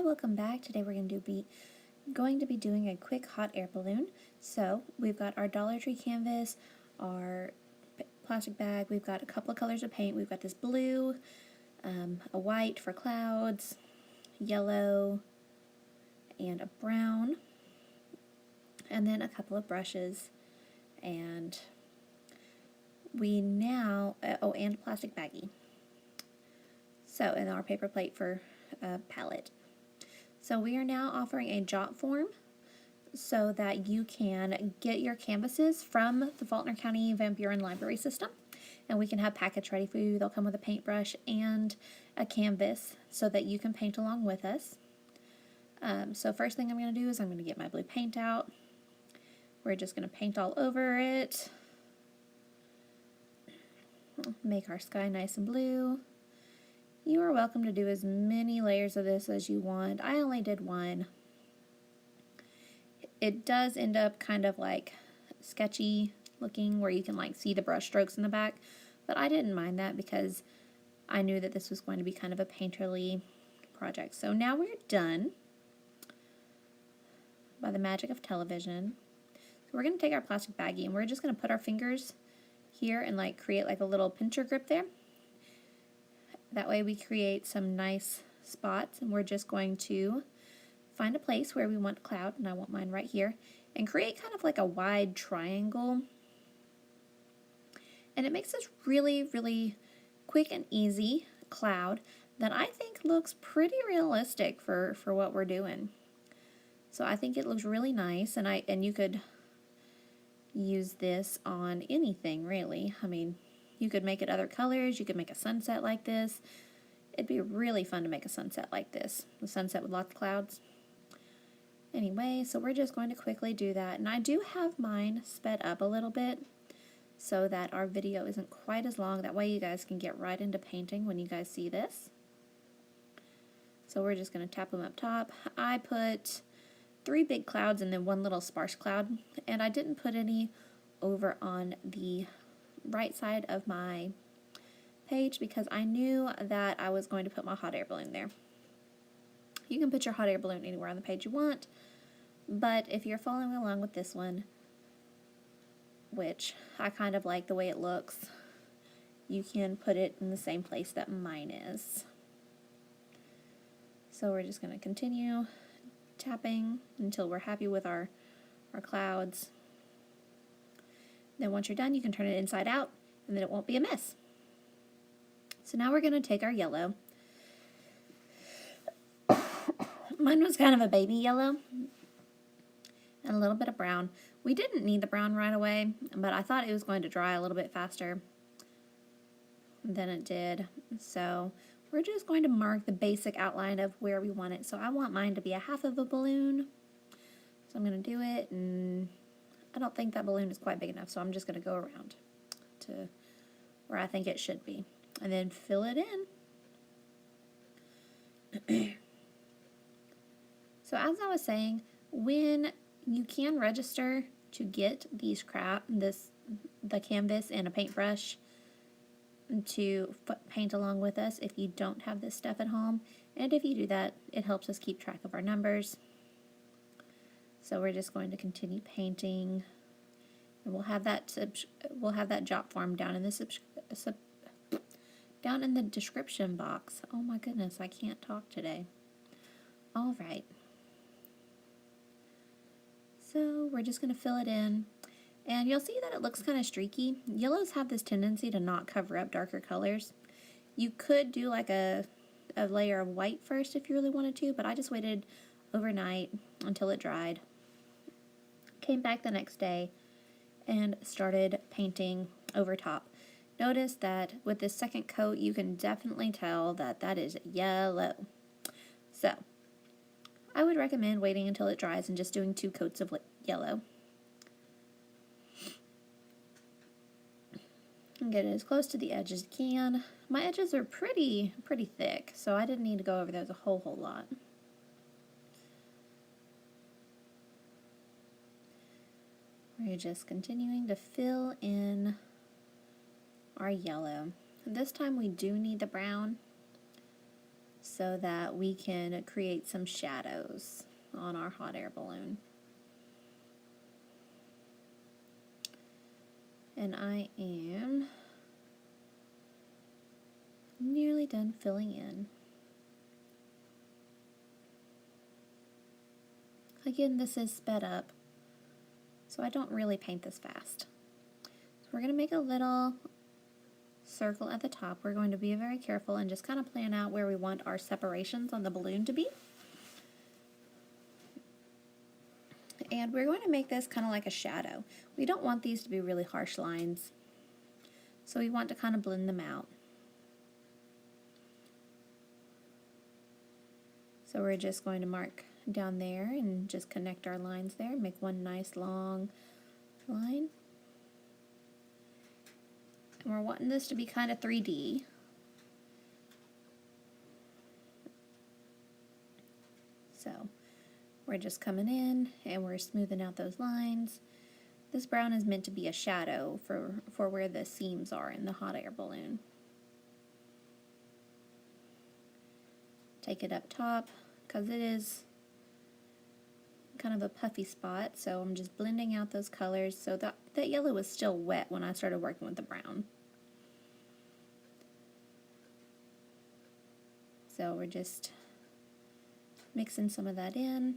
welcome back. Today we're going to be doing a quick hot air balloon. So we've got our Dollar Tree canvas, our plastic bag, we've got a couple of colors of paint. We've got this blue, a white for clouds, yellow, and a brown, and then a couple of brushes, and and a plastic baggie. So, and our paper plate for palette. So we are now offering a jot form so that you can get your canvases from the Faulkner County Van Buren Library System, and we can have packets ready for you. They'll come with a paintbrush and a canvas so that you can paint along with us. So first thing I'm going to do is I'm going to get my blue paint out. We're just going to paint all over it. Make our sky nice and blue. You are welcome to do as many layers of this as you want. I only did one. It does end up kind of like sketchy looking where you can like see the brush strokes in the back, but I didn't mind that because I knew that this was going to be kind of a painterly project. So now we're done by the magic of television. So we're going to take our plastic baggie and we're just going to put our fingers here and like create like a little pincher grip there. That way we create some nice spots, and we're just going to find a place where we want a cloud, and I want mine right here, and create kind of like a wide triangle. And it makes this really, really quick and easy cloud that I think looks pretty realistic for what we're doing. So I think it looks really nice, and you could use this on anything really. I mean, you could make it other colors, you could make a sunset like this. It'd be really fun to make a sunset like this, a sunset with lots of clouds. Anyway, so we're just going to quickly do that, and I do have mine sped up a little bit so that our video isn't quite as long. That way you guys can get right into painting when you guys see this. So we're just going to tap them up top. I put 3 big clouds and then 1 little sparse cloud, and I didn't put any over on the right side of my page because I knew that I was going to put my hot air balloon there. You can put your hot air balloon anywhere on the page you want, but if you're following along with this one, which I kind of like the way it looks, you can put it in the same place that mine is. So we're just going to continue tapping until we're happy with our clouds. Then once you're done, you can turn it inside out, and then it won't be a mess. So now we're going to take our yellow. Mine was kind of a baby yellow and a little bit of brown. We didn't need the brown right away, but I thought it was going to dry a little bit faster than it did. So we're just going to mark the basic outline of where we want it. So I want mine to be a half of a balloon. So I'm going to do it, and I don't think that balloon is quite big enough, so I'm just going to go around to where I think it should be, and then fill it in. So as I was saying, when you can register to get the canvas and a paintbrush to paint along with us if you don't have this stuff at home, and if you do that, it helps us keep track of our numbers. So we're just going to continue painting, and we'll have that jot form down in the description box. Oh my goodness, I can't talk today. All right. So we're just going to fill it in, and you'll see that it looks kind of streaky. Yellows have this tendency to not cover up darker colors. You could do like a layer of white first if you really wanted to, but I just waited overnight until it dried. Came back the next day and started painting over top. Notice that with this second coat, you can definitely tell that that is yellow. So I would recommend waiting until it dries and just doing 2 coats of yellow. And get it as close to the edge as you can. My edges are pretty thick, so I didn't need to go over those a whole lot. We're just continuing to fill in our yellow. This time we do need the brown, so that we can create some shadows on our hot air balloon. And I am nearly done filling in. Again, this is sped up, so I don't really paint this fast. So we're going to make a little circle at the top. We're going to be very careful and just kind of plan out where we want our separations on the balloon to be. And we're going to make this kind of like a shadow. We don't want these to be really harsh lines, so we want to kind of blend them out. So we're just going to mark down there and just connect our lines there, make one nice long line. And we're wanting this to be kind of 3D. So we're just coming in and we're smoothing out those lines. This brown is meant to be a shadow for where the seams are in the hot air balloon. Take it up top because it is kind of a puffy spot, so I'm just blending out those colors. So that yellow was still wet when I started working with the brown. So we're just mixing some of that in.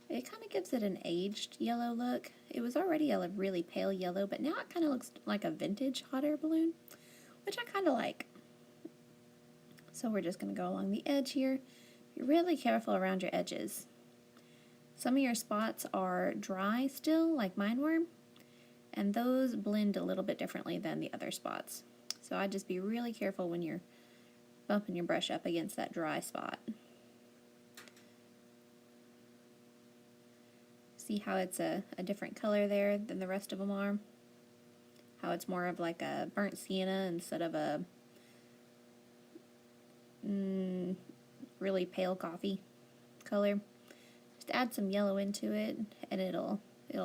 It kind of gives it an aged yellow look. It was already a really pale yellow, but now it kind of looks like a vintage hot air balloon, which I kind of like. So we're just going to go along the edge here. Be really careful around your edges. Some of your spots are dry still, like mine were, and those blend a little bit differently than the other spots. So I'd just be really careful when you're bumping your brush up against that dry spot. See how it's a different color there than the rest of them are? How it's more of like a burnt sienna instead of a really pale coffee color. Just add some yellow into it and it'll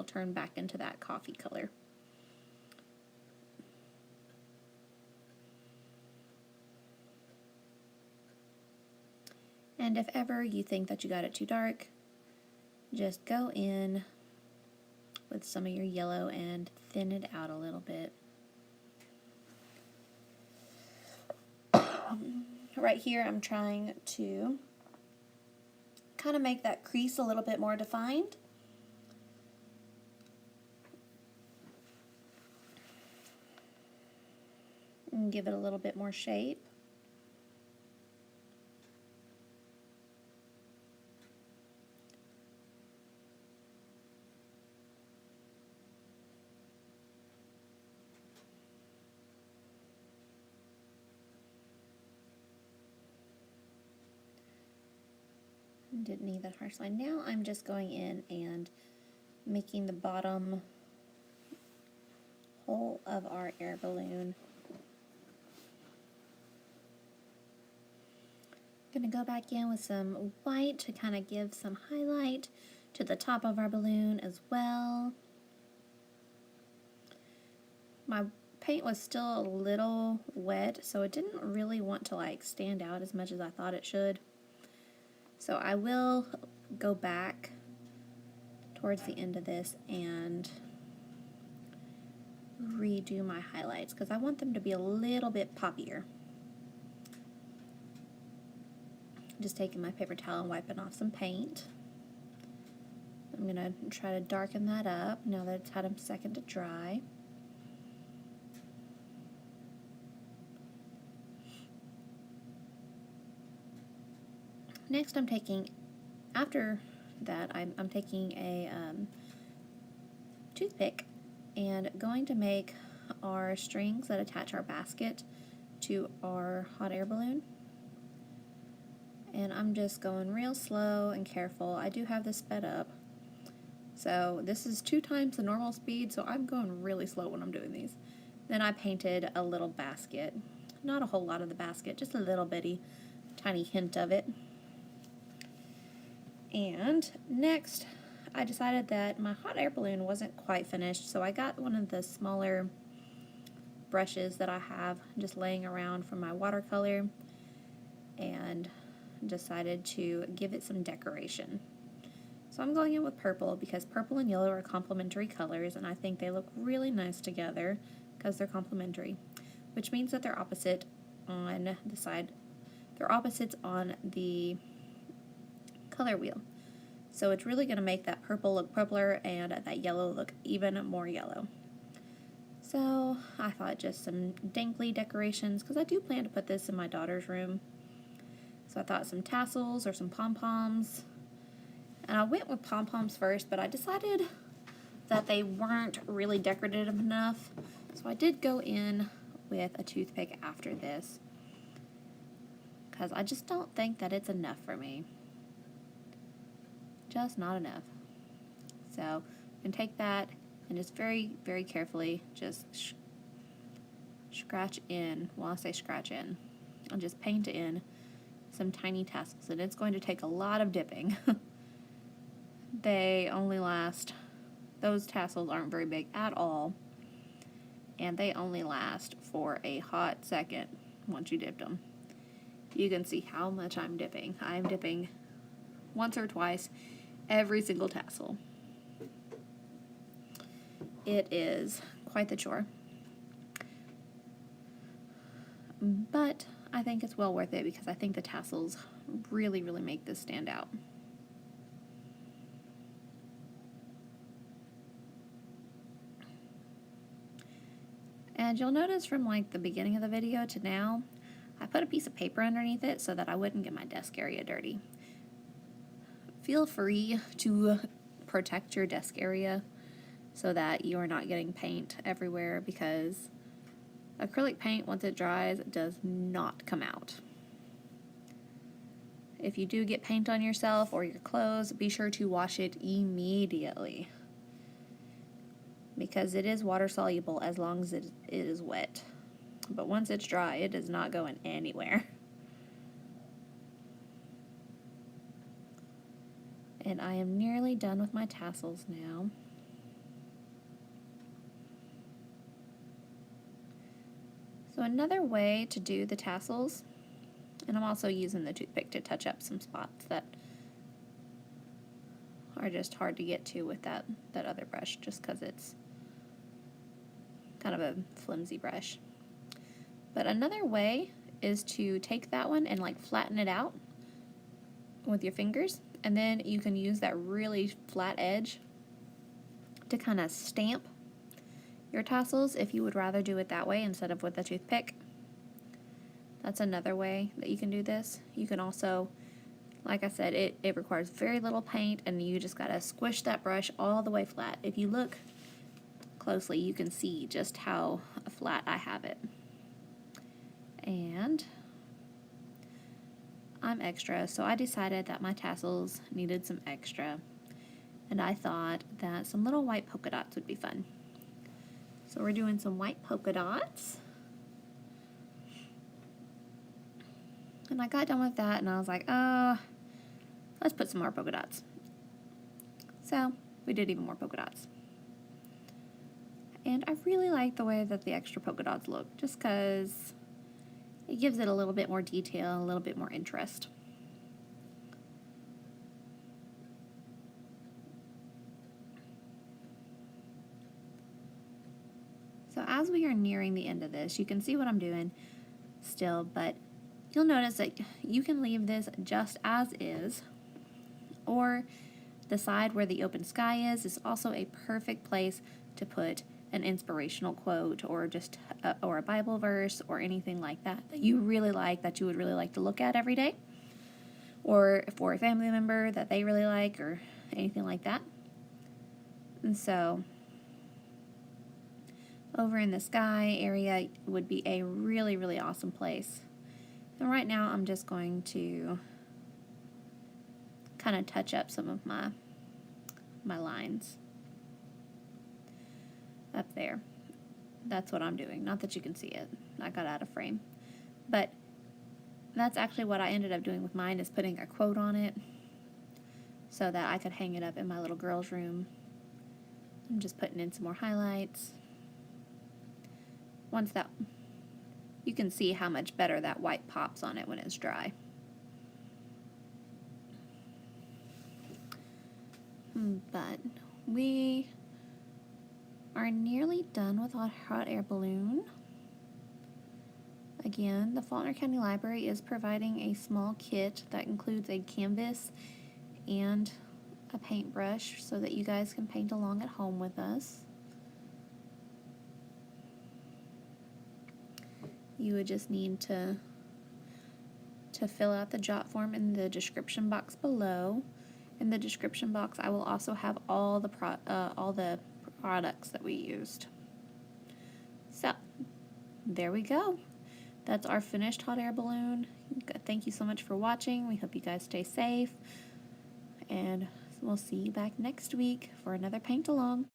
turn back into that coffee color. And if ever you think that you got it too dark, just go in with some of your yellow and thin it out a little bit. Right here I'm trying to kind of make that crease a little bit more defined. And give it a little bit more shape. Didn't need that harsh line. Now I'm just going in and making the bottom hole of our air balloon. I'm going to go back in with some white to kind of give some highlight to the top of our balloon as well. My paint was still a little wet, so it didn't really want to like stand out as much as I thought it should. So I will go back towards the end of this and redo my highlights because I want them to be a little bit poppier. Just taking my paper towel and wiping off some paint. I'm going to try to darken that up now that it's had a second to dry. Next I'm taking, after that, I'm taking a toothpick and going to make our strings that attach our basket to our hot air balloon. And I'm just going real slow and careful. I do have this sped up. So this is 2 times the normal speed, so I'm going really slow when I'm doing these. Then I painted a little basket. Not a whole lot of the basket, just a little bitty, tiny hint of it. And next, I decided that my hot air balloon wasn't quite finished, so I got one of the smaller brushes that I have just laying around from my watercolor, and decided to give it some decoration. So I'm going in with purple because purple and yellow are complementary colors, and I think they look really nice together because they're complementary, which means that they're opposite on the side. They're opposites on the color wheel. So it's really going to make that purple look purpler and that yellow look even more yellow. So I thought just some dangly decorations, because I do plan to put this in my daughter's room. So I thought some tassels or some pom-poms. And I went with pom-poms first, but I decided that they weren't really decorative enough. So I did go in with a toothpick after this, because I just don't think that it's enough for me. Just not enough. So I'm going to take that and just very, very carefully just scratch in. Well, I say scratch in. I'll just paint in some tiny tassels, and it's going to take a lot of dipping. They only last, those tassels aren't very big at all, and they only last for a hot second once you dipped them. You can see how much I'm dipping. I'm dipping once or twice every single tassel. It is quite the chore, but I think it's well worth it because I think the tassels really, really make this stand out. And you'll notice from like the beginning of the video to now, I put a piece of paper underneath it so that I wouldn't get my desk area dirty. Feel free to protect your desk area so that you are not getting paint everywhere, because acrylic paint, once it dries, does not come out. If you do get paint on yourself or your clothes, be sure to wash it immediately, because it is water soluble as long as it is wet. But once it's dry, it is not going anywhere. And I am nearly done with my tassels now. So another way to do the tassels, and I'm also using the toothpick to touch up some spots that are just hard to get to with that other brush, just because it's kind of a flimsy brush. But another way is to take that one and like flatten it out with your fingers, and then you can use that really flat edge to kind of stamp your tassels if you would rather do it that way instead of with a toothpick. That's another way that you can do this. You can also, like I said, it requires very little paint, and you just gotta squish that brush all the way flat. If you look closely, you can see just how flat I have it. And I'm extra, so I decided that my tassels needed some extra, and I thought that some little white polka dots would be fun. So we're doing some white polka dots. And I got done with that, and I was like, let's put some more polka dots. So we did even more polka dots. And I really like the way that the extra polka dots look, just because it gives it a little bit more detail, a little bit more interest. So as we are nearing the end of this, you can see what I'm doing still, but you'll notice that you can leave this just as is, or the side where the open sky is also a perfect place to put an inspirational quote, or just or a Bible verse, or anything like that that you really like, that you would really like to look at every day, or for a family member that they really like, or anything like that. And so over in the sky area would be a really, really awesome place. And right now I'm just going to kind of touch up some of my lines up there. That's what I'm doing. Not that you can see it. I got out of frame. But that's actually what I ended up doing with mine, is putting a quote on it so that I could hang it up in my little girl's room. I'm just putting in some more highlights. Once that, you can see how much better that white pops on it when it's dry. But we are nearly done with our hot air balloon. Again, the Faulkner County Library is providing a small kit that includes a canvas and a paintbrush so that you guys can paint along at home with us. You would just need to fill out the jot form in the description box below. In the description box, I will also have all the products that we used. So, there we go. That's our finished hot air balloon. Thank you so much for watching. We hope you guys stay safe. And we'll see you back next week for another paint along.